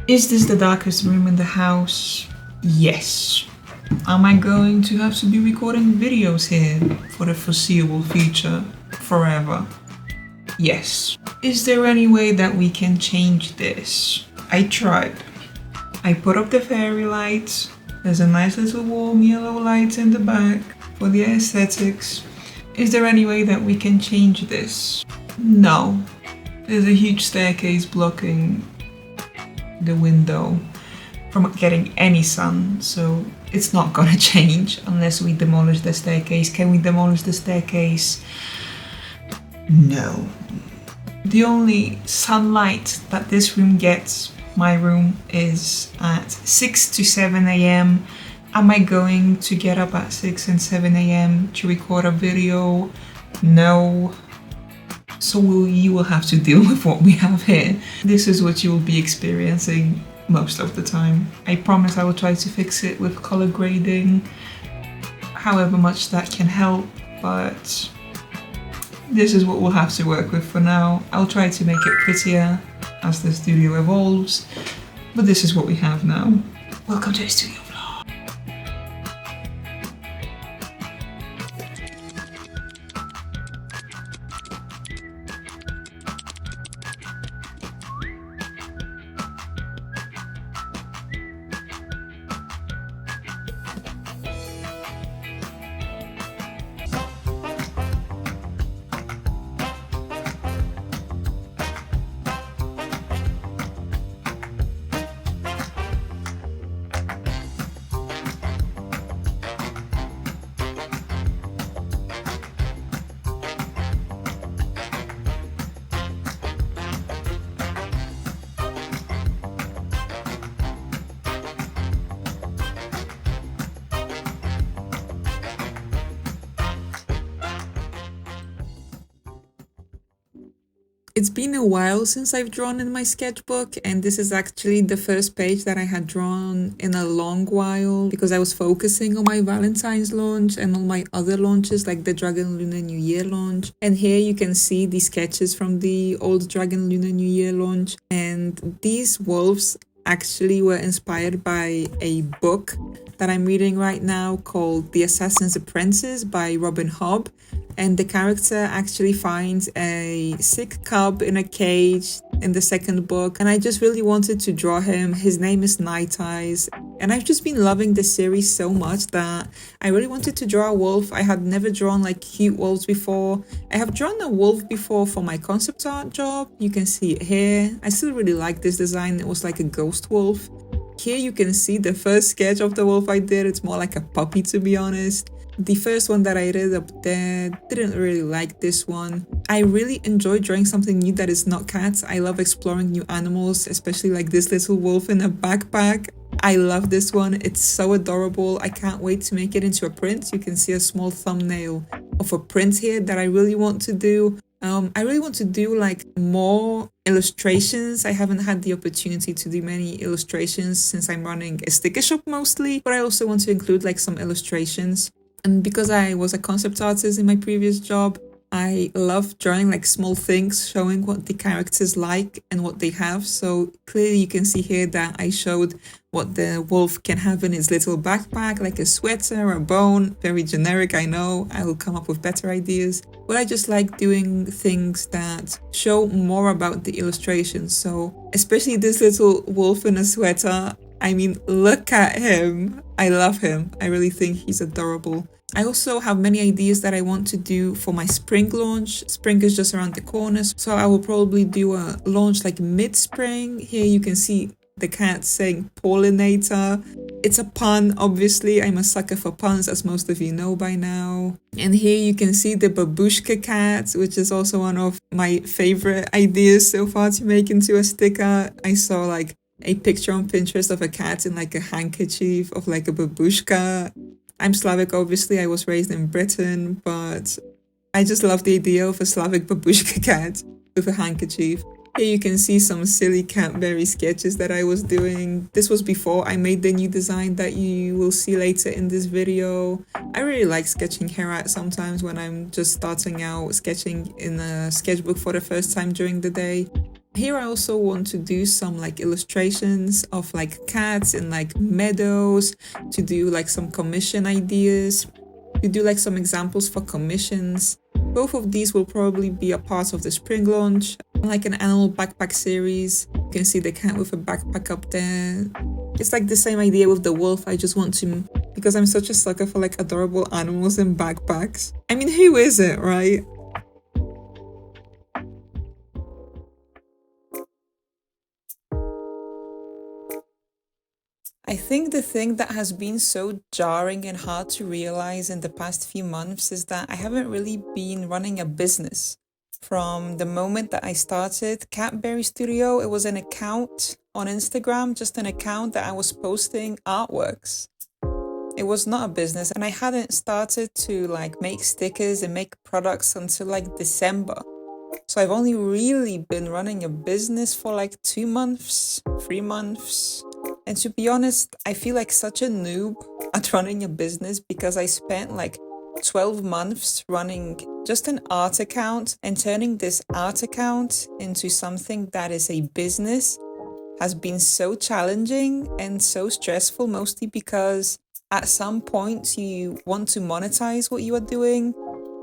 Is this the darkest room in the house? Yes. Am I going to have to be recording videos here for the foreseeable future? Forever? Yes. Is there any way that we can change this? I tried. I put up the fairy lights. There's a nice little warm yellow light in the back for the aesthetics. Is there any way that we can change this? No. There's a huge staircase blocking the window from getting any sun, so it's not gonna change unless we demolish the staircase. Can we demolish the staircase? No. The only sunlight that this room gets, my room, is at 6 to 7 a.m. Am I going to get up at 6 and 7 a.m. to record a video? No. So you will have to deal with what we have here. This is what you will be experiencing most of the time. I promise I will try to fix it with color grading, however much that can help, but this is what we'll have to work with for now. I'll try to make it prettier as the studio evolves, but this is what we have now. Welcome to the studio. It's been a while since I've drawn in my sketchbook, and this is actually the first page that I had drawn in a long while because I was focusing on my Valentine's launch and on my other launches like the Dragon Lunar New Year launch. And here you can see the sketches from the old Dragon Lunar New Year launch, and these wolves actually were inspired by a book that I'm reading right now called The Assassin's Apprentice by Robin Hobb. And the character actually finds a sick cub in a cage in the second book, and I just really wanted to draw him. His name is Night Eyes, and I've just been loving this series so much that I really wanted to draw a wolf. I had never drawn like cute wolves before. I have drawn a wolf before for my concept art job. You can see it here. I still really like this design. It was like a ghost wolf. Here you can see the first sketch of the wolf I did. It's more like a puppy, to be honest. The first one that I did up there, didn't really like this one. I really enjoy drawing something new that is not cats. I love exploring new animals, especially like this little wolf in a backpack. I love this one. It's so adorable. I can't wait to make it into a print. You can see a small thumbnail of a print here that I really want to do. I really want to do like more illustrations. I haven't had the opportunity to do many illustrations since I'm running a sticker shop mostly, but I also want to include like some illustrations. And because I was a concept artist in my previous job, I love drawing like small things, showing what the characters like and what they have. So clearly you can see here that I showed what the wolf can have in his little backpack, like a sweater, a bone. Very generic, I know. I will come up with better ideas. But I just like doing things that show more about the illustrations. So especially this little wolf in a sweater. I mean, look at him. I love him. I really think he's adorable. I also have many ideas that I want to do for my spring launch. Spring is just around the corner, so I will probably do a launch like mid-spring. Here you can see the cat saying pollinator. It's a pun, obviously. I'm a sucker for puns, as most of you know by now. And here you can see the babushka cat, which is also one of my favorite ideas so far to make into a sticker. I saw like a picture on Pinterest of a cat in like a handkerchief of like a babushka. I'm Slavic, obviously. I was raised in Britain, but I just love the idea of a Slavic babushka cat with a handkerchief. Here you can see some silly Catberry sketches that I was doing. This was before I made the new design that you will see later in this video. I really like sketching hair art sometimes when I'm just starting out sketching in a sketchbook for the first time during the day. Here I also want to do some like illustrations of like cats in like meadows, to do like some commission ideas, to do like some examples for commissions. Both of these will probably be a part of the spring launch, like an animal backpack series. You can see the cat with a backpack up there. It's like the same idea with the wolf. I just want to, because I'm such a sucker for like adorable animals in backpacks. I mean, who isn't, right? I think the thing that has been so jarring and hard to realize in the past few months is that I haven't really been running a business. From the moment that I started Catberry Studio, it was an account on Instagram, just an account that I was posting artworks. It was not a business, and I hadn't started to like make stickers and make products until like December. So I've only really been running a business for like 2 months, 3 months. And to be honest, I feel like such a noob at running a business because I spent like 12 months running just an art account, and turning this art account into something that is a business has been so challenging and so stressful, mostly because at some point you want to monetize what you are doing,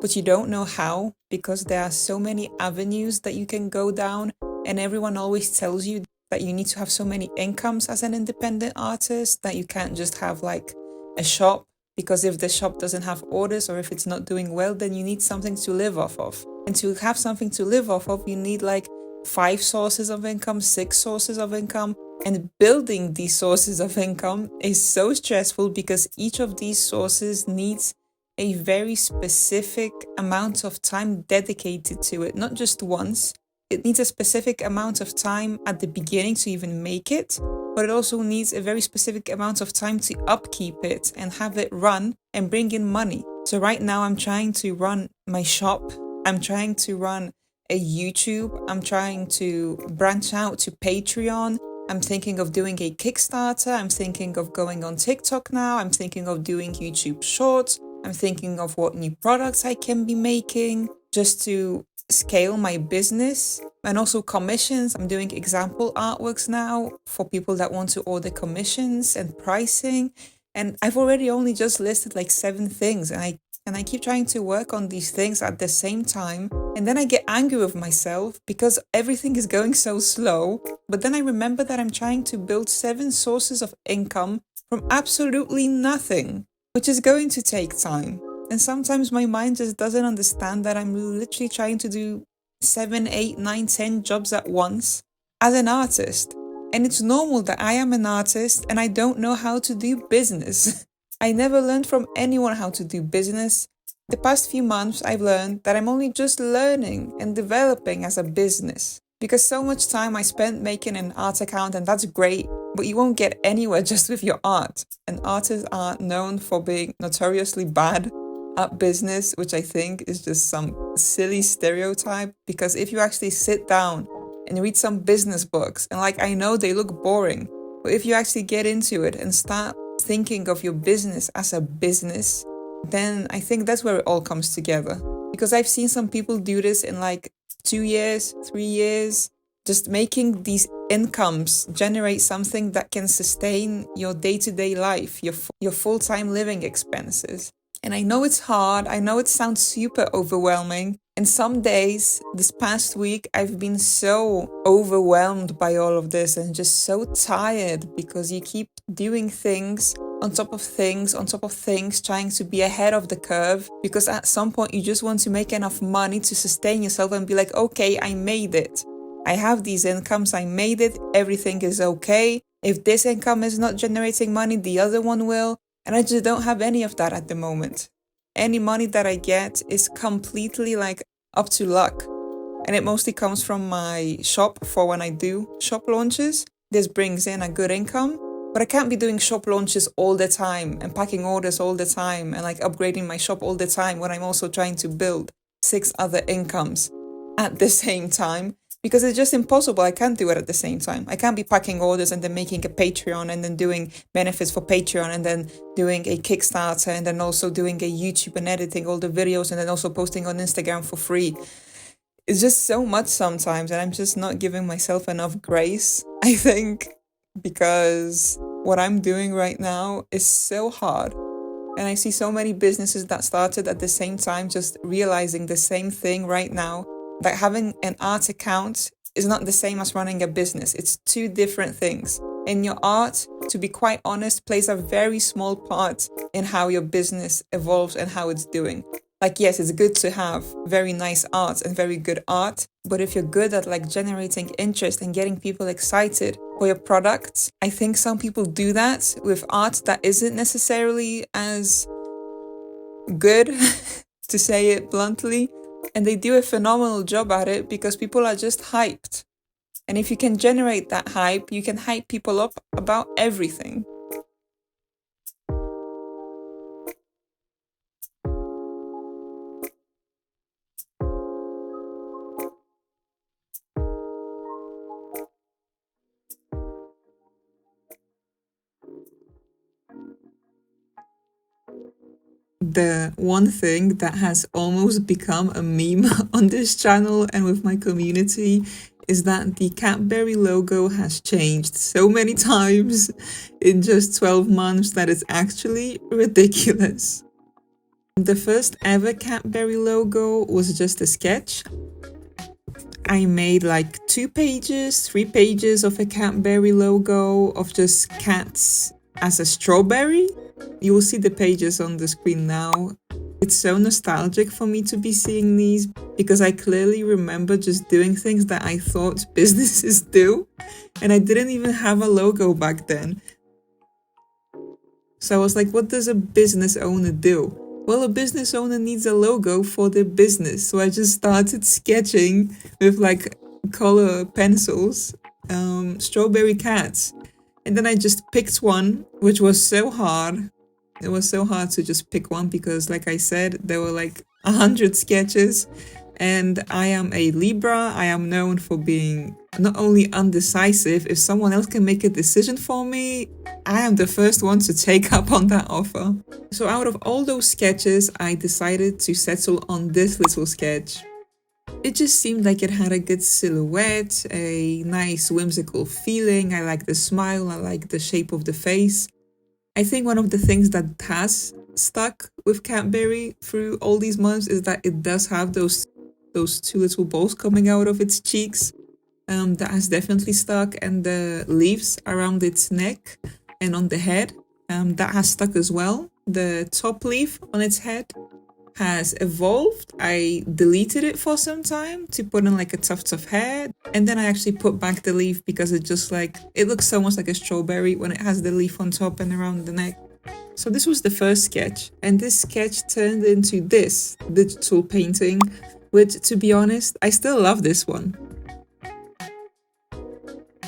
but you don't know how, because there are so many avenues that you can go down, and everyone always tells you that you need to have so many incomes as an independent artist, that you can't just have like a shop, because if the shop doesn't have orders or if it's not doing well, then you need something to live off of. And to have something to live off of, you need like 5 sources of income, 6 sources of income. And building these sources of income is so stressful because each of these sources needs a very specific amount of time dedicated to it, not just once. It needs a specific amount of time at the beginning to even make it, but it also needs a very specific amount of time to upkeep it and have it run and bring in money. So right now I'm trying to run my shop, I'm trying to run a YouTube, I'm trying to branch out to Patreon, I'm thinking of doing a Kickstarter, I'm thinking of going on TikTok now, I'm thinking of doing YouTube Shorts, I'm thinking of what new products I can be making just to scale my business, and also commissions. I'm doing example artworks now for people that want to order commissions and pricing. And I've already only just listed like 7 things, and I keep trying to work on these things at the same time. And then I get angry with myself because everything is going so slow. But then I remember that I'm trying to build 7 sources of income from absolutely nothing, which is going to take time. And sometimes my mind just doesn't understand that I'm literally trying to do 7, 8, 9, 10 jobs at once as an artist. And it's normal that I am an artist and I don't know how to do business. I never learned from anyone how to do business. The past few months, I've learned that I'm only just learning and developing as a business. Because so much time I spent making an art account, and that's great, but you won't get anywhere just with your art. And artists are known for being notoriously bad at business, which I think is just some silly stereotype, because if you actually sit down and read some business books, and like I know they look boring, but if you actually get into it and start thinking of your business as a business, then I think that's where it all comes together. Because I've seen some people do this in like 2 years, 3 years, just making these incomes generate something that can sustain your day-to-day life, your full-time living expenses. And I know it's hard, I know it sounds super overwhelming, and some days, this past week, I've been so overwhelmed by all of this and just so tired, because you keep doing things on top of things, on top of things, trying to be ahead of the curve, because at some point you just want to make enough money to sustain yourself and be like, okay, I made it. I have these incomes, I made it, everything is okay. If this income is not generating money, the other one will. And I just don't have any of that at the moment. Any money that I get is completely like up to luck. And it mostly comes from my shop for when I do shop launches. This brings in a good income. But I can't be doing shop launches all the time and packing orders all the time and like upgrading my shop all the time when I'm also trying to build 6 other incomes at the same time. Because it's just impossible. I can't do it at the same time. I can't be packing orders and then making a Patreon and then doing benefits for Patreon and then doing a Kickstarter and then also doing a YouTube and editing all the videos and then also posting on Instagram for free. It's just so much sometimes, and I'm just not giving myself enough grace, I think, because what I'm doing right now is so hard. And I see so many businesses that started at the same time just realizing the same thing right now, that having an art account is not the same as running a business. It's two different things. And your art, to be quite honest, plays a very small part in how your business evolves and how it's doing. Like, yes, it's good to have very nice art and very good art, but if you're good at like generating interest and getting people excited for your products, I think some people do that with art that isn't necessarily as good, to say it bluntly, and they do a phenomenal job at it because people are just hyped. And if you can generate that hype, you can hype people up about everything. The one thing that has almost become a meme on this channel and with my community is that the Catberry logo has changed so many times in just 12 months that it's actually ridiculous. The first ever Catberry logo was just a sketch. I made like 2 pages, 3 pages of a Catberry logo of just cats as a strawberry. You will see the pages on the screen now. It's so nostalgic for me to be seeing these because I clearly remember just doing things that I thought businesses do, and I didn't even have a logo back then. So I was like, what does a business owner do? Well, a business owner needs a logo for their business. So I just started sketching with like color pencils, strawberry cats. And then I just picked one, which was so hard. It was so hard to just pick one because, like I said, there were like 100 sketches. And I am a Libra. I am known for being not only undecisive, if someone else can make a decision for me, I am the first one to take up on that offer. So out of all those sketches, I decided to settle on this little sketch. It just seemed like it had a good silhouette, a nice whimsical feeling. I like the smile, I like the shape of the face. I think one of the things that has stuck with Catberry through all these months is that it does have those 2 little balls coming out of its cheeks. That has definitely stuck, and the leaves around its neck and on the head, that has stuck as well. The top leaf on its head has evolved. I deleted it for some time to put in like a tuft of hair, and then I actually put back the leaf because it just like, it looks so much like a strawberry when it has the leaf on top and around the neck. So this was the first sketch, and this sketch turned into this digital painting, which, to be honest, I still love this one.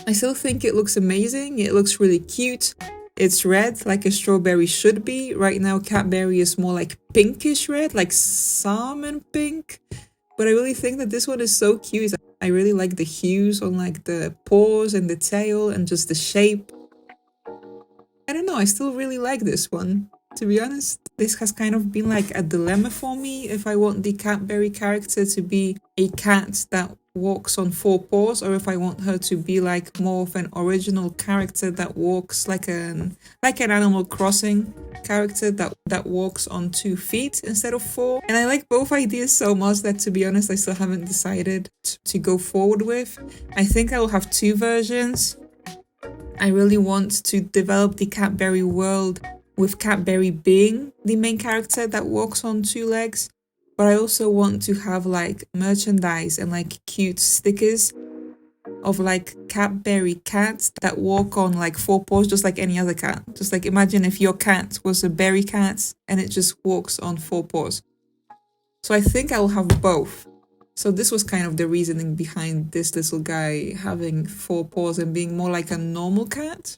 I still think it looks amazing. It looks really cute. It's red like a strawberry should be. Right now Catberry is more like pinkish red, like salmon pink. But I really think that this one is so cute. I really like the hues on like the paws and the tail and just the shape. I don't know, I still really like this one, to be honest. This has kind of been like a dilemma for me if I want the Catberry character to be a cat that walks on 4 paws, or if I want her to be like more of an original character that walks like an Animal Crossing character that walks on 2 feet instead of 4. And I like both ideas so much that, to be honest, I still haven't decided to go forward with. I think I will have 2 versions. I really want to develop the Catberry world with Catberry being the main character that walks on 2 legs. But I also want to have like merchandise and like cute stickers of like Catberry cats that walk on like 4 paws, just like any other cat. Just like imagine if your cat was a berry cat and it just walks on 4 paws. So I think I will have both. So this was kind of the reasoning behind this little guy having 4 paws and being more like a normal cat.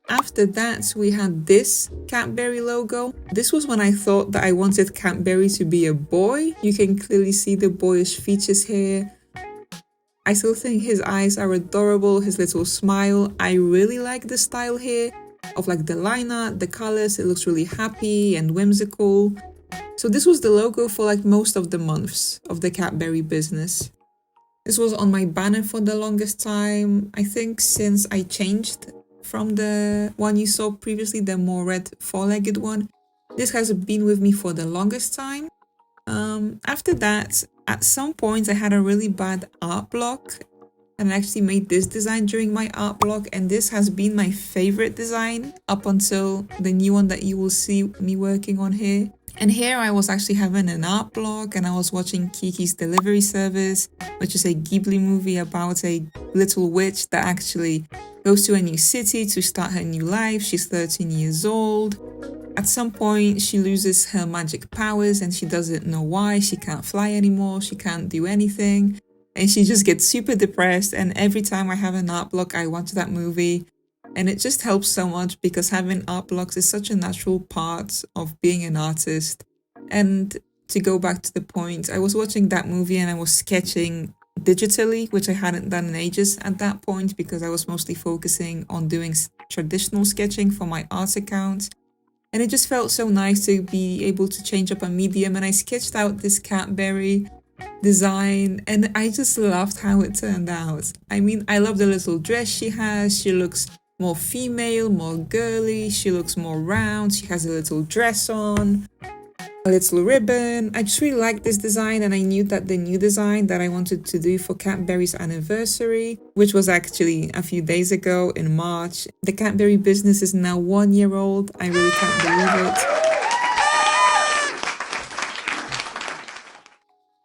After that, we had this Catberry logo. This was when I thought that I wanted Catberry to be a boy. You can clearly see the boyish features here. I still think his eyes are adorable, his little smile. I really like the style here of like the line art, the colors. It looks really happy and whimsical. So this was the logo for like most of the months of the Catberry business. This was on my banner for the longest time. I think since I changed from the one you saw previously, the more red four-legged one. This has been with me for the longest time. After that, at some point I had a really bad art block, and I actually made this design during my art block, and this has been my favorite design up until the new one that you will see me working on here. And here I was actually having an art block, and I was watching Kiki's Delivery Service, which is a Ghibli movie about a little witch that actually goes to a new city to start her new life. She's 13 years old. At some point, she loses her magic powers and she doesn't know why. She can't fly anymore, she can't do anything, and she just gets super depressed. And every time I have an art block, I watch that movie. And it just helps so much because having art blocks is such a natural part of being an artist. And to go back to the point, I was watching that movie and I was sketching digitally, which I hadn't done in ages at that point because I was mostly focusing on doing traditional sketching for my art account. And it just felt so nice to be able to change up a medium, and I sketched out this Catberry design and I just loved how it turned out. I mean, I love the little dress she has. She looks more female, more girly, she looks more round, she has a little dress on, a little ribbon. I just really like this design, and I knew that the new design that I wanted to do for Catberry's anniversary, which was actually a few days ago in March. The Catberry business is now 1 year old. I really can't believe it.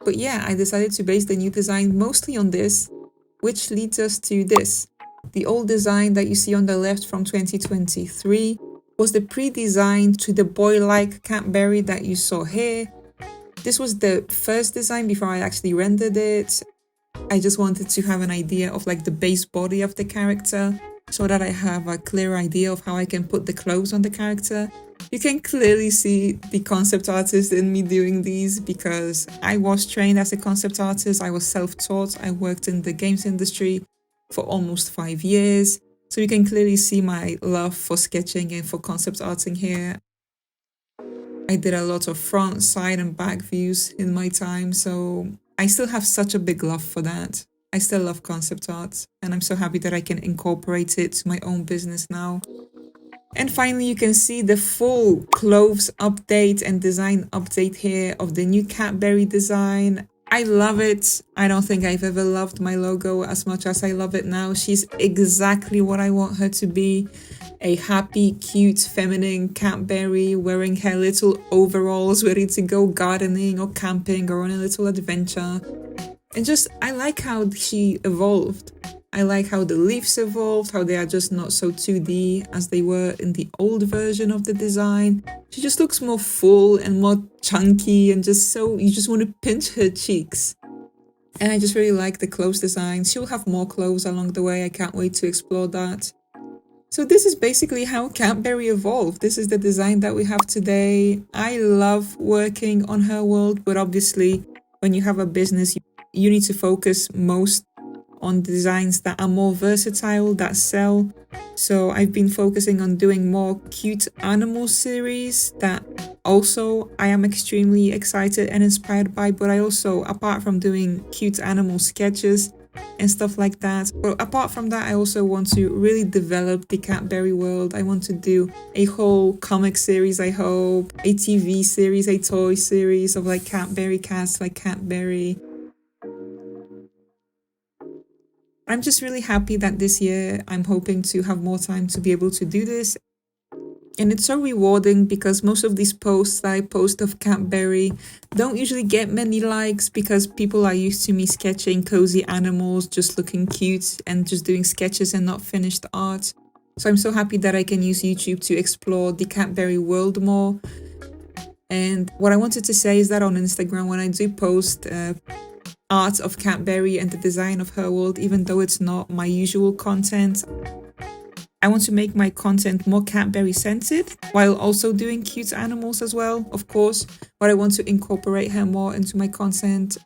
But yeah, I decided to base the new design mostly on this, which leads us to this. The old design that you see on the left from 2023 was the pre-design to the boy-like Catberry that you saw here. This was the first design before I actually rendered it. I just wanted to have an idea of like the base body of the character so that I have a clear idea of how I can put the clothes on the character. You can clearly see the concept artist in me doing these because I was trained as a concept artist. I was self-taught. I worked in the games industry for almost 5 years. So you can clearly see my love for sketching and for concept arting here. I did a lot of front, side and back views in my time, so I still have such a big love for that. I still love concept art, and I'm so happy that I can incorporate it to my own business now. And finally, you can see the full clothes update and design update here of the new Catberry design. I love it. I don't think I've ever loved my logo as much as I love it now. She's exactly what I want her to be. A happy, cute, feminine Catberry wearing her little overalls, ready to go gardening or camping or on a little adventure. And just, I like how she evolved. I like how the leaves evolved, how they are just not so 2D as they were in the old version of the design. She just looks more full and more chunky and just so, you just want to pinch her cheeks. And I just really like the clothes design. She'll have more clothes along the way. I can't wait to explore that. So this is basically how Catberry evolved. This is the design that we have today. I love working on her world, but obviously when you have a business, you need to focus most on designs that are more versatile, that sell. So I've been focusing on doing more cute animal series that also I am extremely excited and inspired by, but I also, apart from doing cute animal sketches and stuff like that, but apart from that, I also want to really develop the Catberry world. I want to do a whole comic series, I hope, a TV series, a toy series of like Catberry cats like Catberry. I'm just really happy that this year I'm hoping to have more time to be able to do this. And it's so rewarding because most of these posts that I post of Catberry don't usually get many likes because people are used to me sketching cozy animals, just looking cute and just doing sketches and not finished art. So I'm so happy that I can use YouTube to explore the Catberry world more. And what I wanted to say is that on Instagram, when I do post art of Catberry and the design of her world, even though it's not my usual content, I want to make my content more Catberry centered while also doing cute animals as well, of course, but I want to incorporate her more into my content.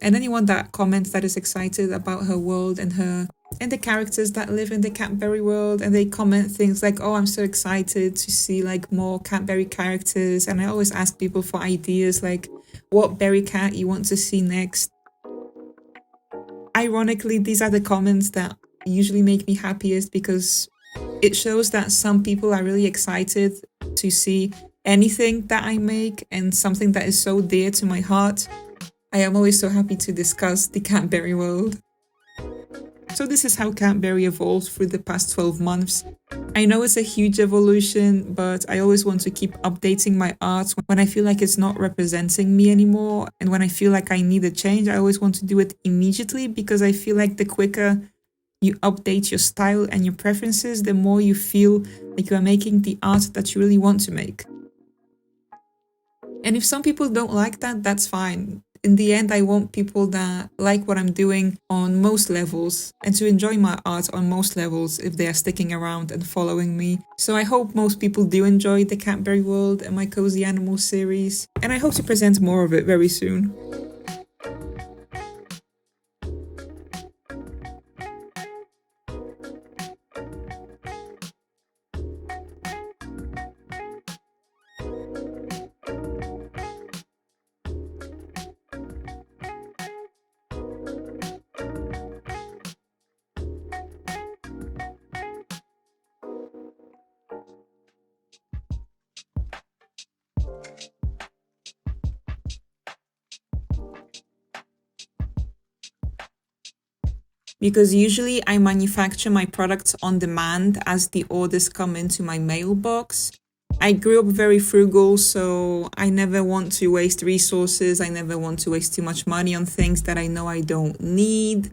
And anyone that comments that is excited about her world and her and the characters that live in the Catberry world, and they comment things like, oh, I'm so excited to see like more Catberry characters. And I always ask people for ideas like what berry cat you want to see next. Ironically, these are the comments that usually make me happiest because it shows that some people are really excited to see anything that I make and something that is so dear to my heart. I am always so happy to discuss the Catberry world. So this is how Catberry evolved through the past 12 months. I know it's a huge evolution, but I always want to keep updating my art when I feel like it's not representing me anymore. And when I feel like I need a change, I always want to do it immediately because I feel like the quicker you update your style and your preferences, the more you feel like you are making the art that you really want to make. And if some people don't like that, that's fine. In the end, I want people that like what I'm doing on most levels and to enjoy my art on most levels if they are sticking around and following me. So I hope most people do enjoy the Catberry world and my Cozy Animals series, and I hope to present more of it very soon. Because usually I manufacture my products on demand as the orders come into my mailbox. I grew up very frugal, so I never want to waste resources. I never want to waste too much money on things that I know I don't need.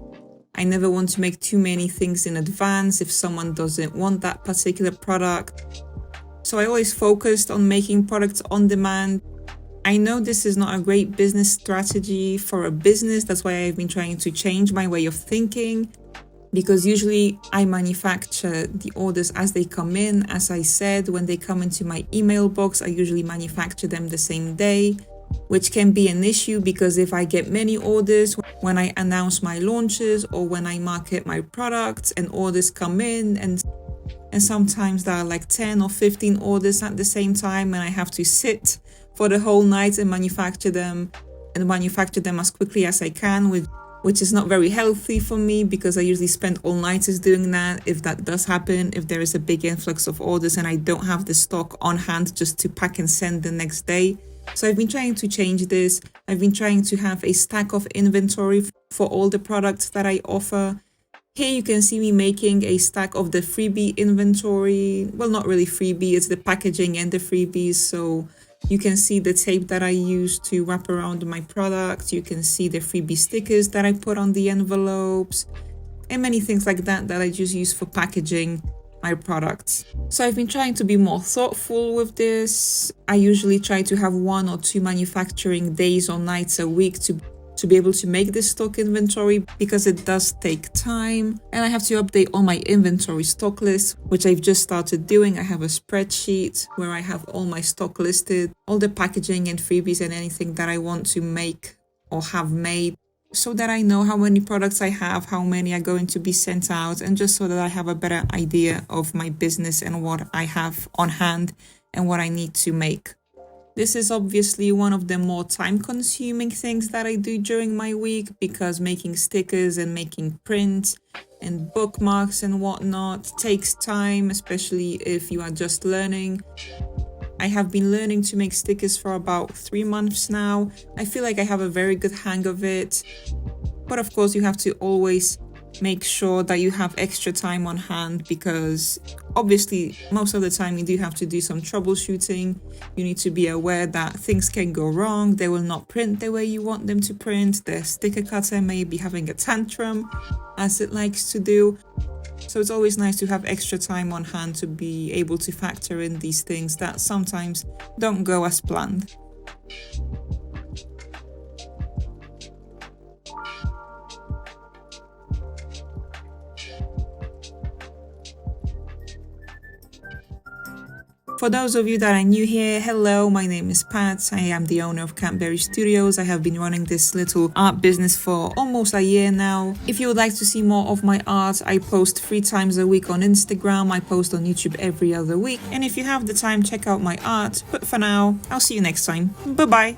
I never want to make too many things in advance if someone doesn't want that particular product. So I always focused on making products on demand. I know this is not a great business strategy for a business. That's why I've been trying to change my way of thinking, because usually I manufacture the orders as they come in. As I said, when they come into my email box, I usually manufacture them the same day, which can be an issue because if I get many orders when I announce my launches or when I market my products and orders come in, and sometimes there are like 10 or 15 orders at the same time, and I have to sit for the whole night and manufacture them as quickly as I can, which is not very healthy for me because I usually spend all nighters doing that. If that does happen, if there is a big influx of orders and I don't have the stock on hand just to pack and send the next day. So I've been trying to change this. I've been trying to have a stack of inventory for all the products that I offer. Here you can see me making a stack of the freebie inventory. Well, not really freebie, it's the packaging and the freebies. So you can see the tape that I use to wrap around my product. You can see the freebie stickers that I put on the envelopes and many things like that I just use for packaging my products. So I've been trying to be more thoughtful with this. I usually try to have 1 or 2 manufacturing days or nights a week to be able to make this stock inventory because it does take time, and I have to update all my inventory stock list, which I've just started doing. I have a spreadsheet where I have all my stock listed, all the packaging and freebies and anything that I want to make or have made, so that I know how many products I have, how many are going to be sent out, and just so that I have a better idea of my business and what I have on hand and what I need to make. This is obviously one of the more time-consuming things that I do during my week because making stickers and making prints and bookmarks and whatnot takes time, especially if you are just learning. I have been learning to make stickers for about 3 months now. I feel like I have a very good hang of it. But of course, you have to always make sure that you have extra time on hand because obviously most of the time you do have to do some troubleshooting. You need to be aware that things can go wrong. They will not print the way you want them to print. The sticker cutter may be having a tantrum, as it likes to do. So it's always nice to have extra time on hand to be able to factor in these things that sometimes don't go as planned. For those of you that are new here, hello, my name is Pat. I am the owner of Catberry Studios. I have been running this little art business for almost a year now. If you would like to see more of my art, I post 3 times a week on Instagram. I post on YouTube every other week. And if you have the time, check out my art. But for now, I'll see you next time. Bye-bye.